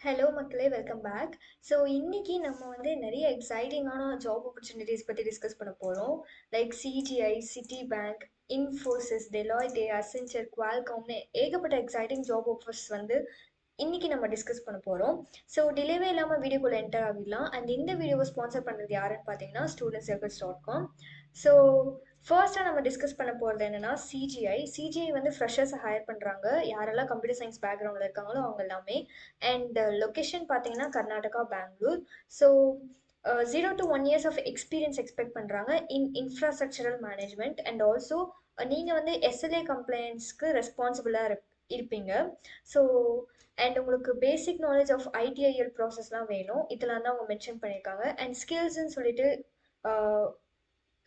Hello மக்களே, welcome back. So இன்னைக்கு நம்ம வந்து நிறைய எக்ஸைட்டிங்கான ஜாப் ஆப்பர்ச்சுனிட்டிஸ் பற்றி டிஸ்கஸ் பண்ண போகிறோம். Like CGI, Citibank, Infosys, Deloitte, Accenture, குவால்காம்னு ஏகப்பட்ட எக்ஸைட்டிங் ஜாப் ஆஃபர்ஸ் வந்து இன்னைக்கு நம்ம டிஸ்கஸ் பண்ண போகிறோம். ஸோ டிலேவே இல்லாமல் வீடியோக்குள்ளே என்டர் ஆகிடலாம். அண்ட் இந்த வீடியோவை ஸ்பான்சர் பண்ணுறது யாருன்னு பார்த்தீங்கன்னா studentcircles.com. ஸோ ஃபர்ஸ்ட்டாக நம்ம டிஸ்கஸ் பண்ண போகிறது என்னென்னா சிஜிஐ வந்து ஃப்ரெஷர்ஸை ஹையர் பண்ணுறாங்க. யாரெல்லாம் கம்ப்யூட்டர் சயின்ஸ் பேக்ரவுண்டில் இருக்காங்களோ அவங்க எல்லாமே. அண்ட் லொக்கேஷன் பார்த்தீங்கன்னா Karnataka, Bangalore. So 0 to 1 years of experience expect பண்ணுறாங்க in infrastructural management. And also நீங்கள் வந்து எஸ்எல்ஏ கம்ப்ளைண்ட்ஸ்க்கு ரெஸ்பான்சிபிளாக இருப்பீங்க. ஸோ அண்ட் உங்களுக்கு பேசிக் நாலேஜ் ஆஃப் ஐடிஐஎல் ப்ராசஸ்லாம் வேணும். இதெல்லாம் தான் அவங்க மென்ஷன் பண்ணியிருக்காங்க. அண்ட் ஸ்கில்ஸ்ன்னு சொல்லிட்டு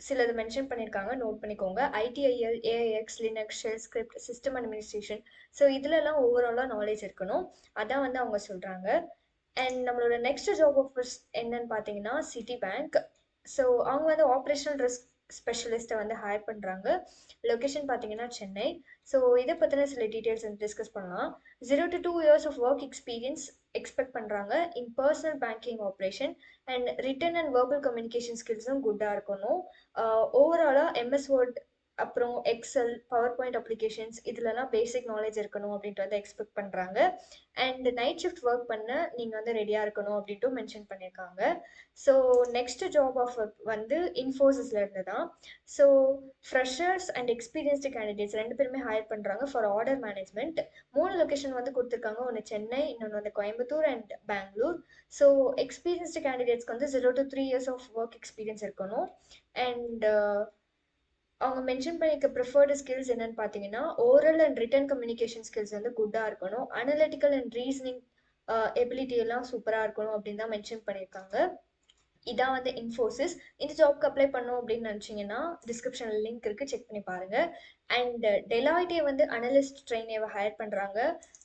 சிலது மென்ஷன் பண்ணியிருக்காங்க, நோட் பண்ணிக்கோங்க. ITIL, AIX, Linux, shell script, system administration. So இதுலலாம் ஓவராலாக நாலேஜ் இருக்கணும். அதான் வந்து அவங்க சொல்கிறாங்க. அண்ட் நம்மளோட நெக்ஸ்ட் ஜாப் ஆஃபர்ஸ் என்னன்னு பார்த்தீங்கன்னா சிட்டி பேங்க். ஸோ அவங்க வந்து ஆப்ரேஷனல் ரிஸ்க் ஸ்பெஷலிஸ்ட்டை வந்து ஹையர் பண்ணுறாங்க. லொக்கேஷன் பார்த்தீங்கன்னா சென்னை. ஸோ இதை பற்றின சில டீட்டெயில்ஸ் வந்து டிஸ்கஸ் பண்ணலாம். 0 to 2 years of work experience expect பண்ணுறாங்க in personal banking operation. And written and verbal communication ஸ்கில்ஸும் குட்டாக இருக்கணும். ஓவராலாக எம்எஸ் வேர்ட், அப்புறம் எக்ஸல், பவர் பாயிண்ட் அப்ளிகேஷன்ஸ் இதுலலாம் பேசிக் நாலேஜ் இருக்கணும் அப்படின்ட்டு வந்து எக்ஸ்பெக்ட் பண்ணுறாங்க. அண்ட் நைட் ஷிஃப்ட் ஒர்க் பண்ண நீங்கள் வந்து ரெடியாக இருக்கணும் அப்படின்ட்டு மென்ஷன் பண்ணியிருக்காங்க. ஸோ நெக்ஸ்ட் ஜாப் ஆஃபர் வந்து இன்ஃபோசிஸ்ல இருந்து தான். So freshers and experienced candidates ரெண்டு பேருமே ஹையர் பண்ணுறாங்க ஃபார் ஆர்டர் மேனேஜ்மெண்ட். 3 லொக்கேஷன் வந்து கொடுத்துருக்காங்க. ஒன்று சென்னை, இன்னொன்று வந்து Coimbatore and Bangalore. So experienced கேண்டிடேட்ஸ்க்கு வந்து 0 to 3 years of work experience இருக்கணும். அண்ட் அவங்க மென்ஷன் பண்ணிக்க ப்ரிஃபர்டு ஸ்கில்ஸ் என்னன்னு பார்த்தீங்கன்னா oral and written communication skills வந்து குட்டாக இருக்கணும். அனலிட்டிக்கல் அண்ட் ரீசனிங் எபிலிட்டி எல்லாம் சூப்பராக இருக்கணும் அப்படின்னு தான் மென்ஷன் பண்ணியிருக்காங்க. இதான் வந்து இன்ஃபோசிஸ். இந்த ஜாப்க்கு அப்ளை பண்ணோம் அப்படின்னு நினச்சிங்கன்னா டிஸ்கிரிப்ஷனில் லிங்க் இருக்குது, செக் பண்ணி பாருங்கள். அண்ட் டெலாய்டே வந்து அனலிஸ்ட் ட்ரெயினேவை ஹையர் பண்ணுறாங்க.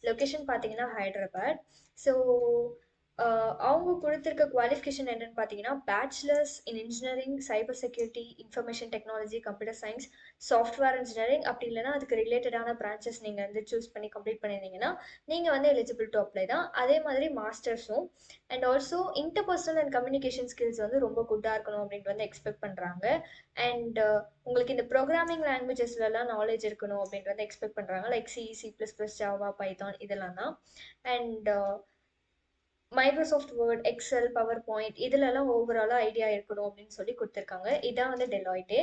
லொக்கேஷன் பார்த்தீங்கன்னா ஹைதராபாத். ஸோ அவங்க கொடுத்துருக்க குவாலிஃபிகேஷன் என்னன்னு பார்த்தீங்கன்னா bachelors in engineering, cyber security, information technology, computer science, software engineering. அப்படி இல்லைனா அதுக்கு ரிலேட்டடான பிரான்ச்சஸ் நீங்கள் வந்து சூஸ் பண்ணி கம்ப்ளீட் பண்ணியிருந்தீங்கன்னா நீங்கள் வந்து எலிஜிபிள் டு அப்ளை தான். அதே மாதிரி மாஸ்டர்ஸும். And also interpersonal and communication skills வந்து ரொம்ப குட்டாக இருக்கணும் அப்படின்ட்டு வந்து எக்ஸ்பெக்ட் பண்ணுறாங்க. அண்ட் உங்களுக்கு இந்த ப்ரோக்ராமிங் லாங்குவேஜஸ்லாம் நாலேஜ் இருக்கணும் அப்படின்ட்டு வந்து எக்ஸ்பெக்ட் பண்ணுறாங்க. Like C, C++, Java, Python இதெல்லாம் தான். And Microsoft Word, Excel, PowerPoint இதுலலாம் ஓவராலாக ஐடியா இருக்கணும் அப்படின்னு சொல்லி கொடுத்துருக்காங்க. இதான் வந்து டெலாய்டே.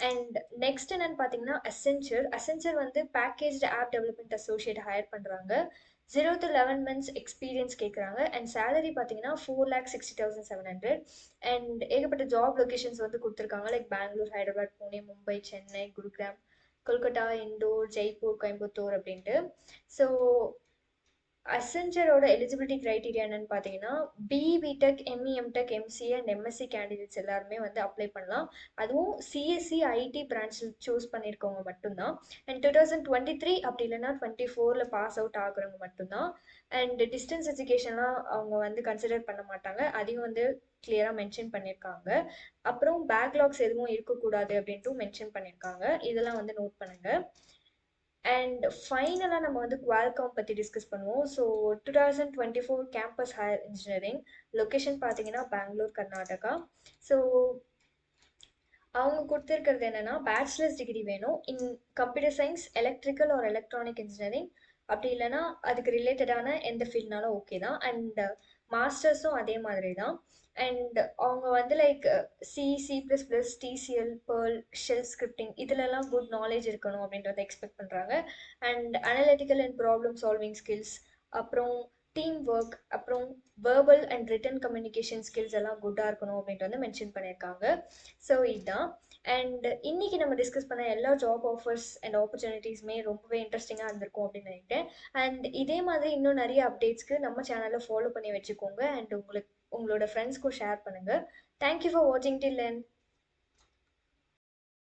அண்ட் நெக்ஸ்ட் என்னன்னு பார்த்தீங்கன்னா அசென்ச்சர் வந்து packaged app development associate hire பண்ணுறாங்க. 0 to 11 months எக்ஸ்பீரியன்ஸ் கேட்குறாங்க. அண்ட் சேலரி பார்த்தீங்கன்னா 4,60,700. அண்ட் ஏகப்பட்ட ஜாப் லொக்கேஷன்ஸ் வந்து கொடுத்துருக்காங்க. லைக் பெங்களூர், ஹைதராபாத், புனே, மும்பை, சென்னை, குருகிராம், கொல்கட்டா, இண்டோர், ஜெய்ப்பூர், கோயம்புத்தூர் அப்படின்ட்டு. ஸோ அசென்ச்சரோட எலிஜிபிலிட்டி க்ரைட்டீரியா என்னன்னு பார்த்தீங்கன்னா BTech, ME, MTech, MCA and MSc candidates எல்லாருமே வந்து அப்ளை பண்ணலாம். அதுவும் சிஎஸ்சி, ஐடி பிரான்ச்சில் சூஸ் பண்ணியிருக்கவங்க மட்டும்தான். அண்ட் 2023 அப்படி இல்லைன்னா 24ல் பாஸ் அவுட் ஆகுறவங்க மட்டும்தான். அண்ட் டிஸ்டன்ஸ் எஜுகேஷன்லாம் அவங்க வந்து கன்சிடர் பண்ண மாட்டாங்க. அதையும் வந்து கிளியராக மென்ஷன் பண்ணியிருக்காங்க. அப்புறம் பேக்லாக்ஸ் எதுவும் இருக்கக்கூடாது அப்படின்ட்டும் மென்ஷன் பண்ணியிருக்காங்க. இதெல்லாம் வந்து நோட் பண்ணுங்கள். அண்ட் ஃபைனலாக நம்ம வந்து குவால்காம் பற்றி டிஸ்கஸ் பண்ணுவோம். So 2024 campus higher engineering. Location பார்த்தீங்கன்னா பெங்களூர், கர்நாடகா. ஸோ அவங்க கொடுத்துருக்கிறது என்னென்னா பேச்சுலர்ஸ் டிகிரி வேணும் in computer science, electrical R electronic engineering. அப்படி இல்லைனா அதுக்கு ரிலேட்டடான எந்த ஃபீல்ட்னாலும் ஓகே தான். அண்ட் மாஸ்டர்ஸும் அதே மாதிரி தான். அண்ட் அவங்க வந்து like C++, TCL, Perl, shell scripting இதுலலாம் குட் நாலேஜ் இருக்கணும் அப்படின்றத எக்ஸ்பெக்ட் பண்ணுறாங்க. And analytical and problem solving skills, அப்புறம் டீம் ஒர்க், அப்புறம் verbal and written communication skills எல்லாம் குட்டாக இருக்கணும் அப்படின்ட்டு வந்து மென்ஷன் பண்ணியிருக்காங்க. ஸோ இதுதான். அண்ட் இன்னைக்கு நம்ம டிஸ்கஸ் பண்ண எல்லா ஜாப் ஆஃபர்ஸ் அண்ட் ஆப்பர்ச்சுனிட்டிஸுமே ரொம்பவே இன்ட்ரெஸ்டிங்காக இருந்திருக்கும் அப்படின்னு நினைக்கிறேன். அண்ட் இதே மாதிரி இன்னும் நிறைய அப்டேட்ஸ்க்கு நம்ம சேனலை ஃபாலோ பண்ணி வச்சுக்கோங்க. அண்ட் உங்களோட ஃப்ரெண்ட்ஸ்க்கும் ஷேர் பண்ணுங்கள். தேங்க்யூ ஃபார் வாட்சிங் டில் எண்ட்.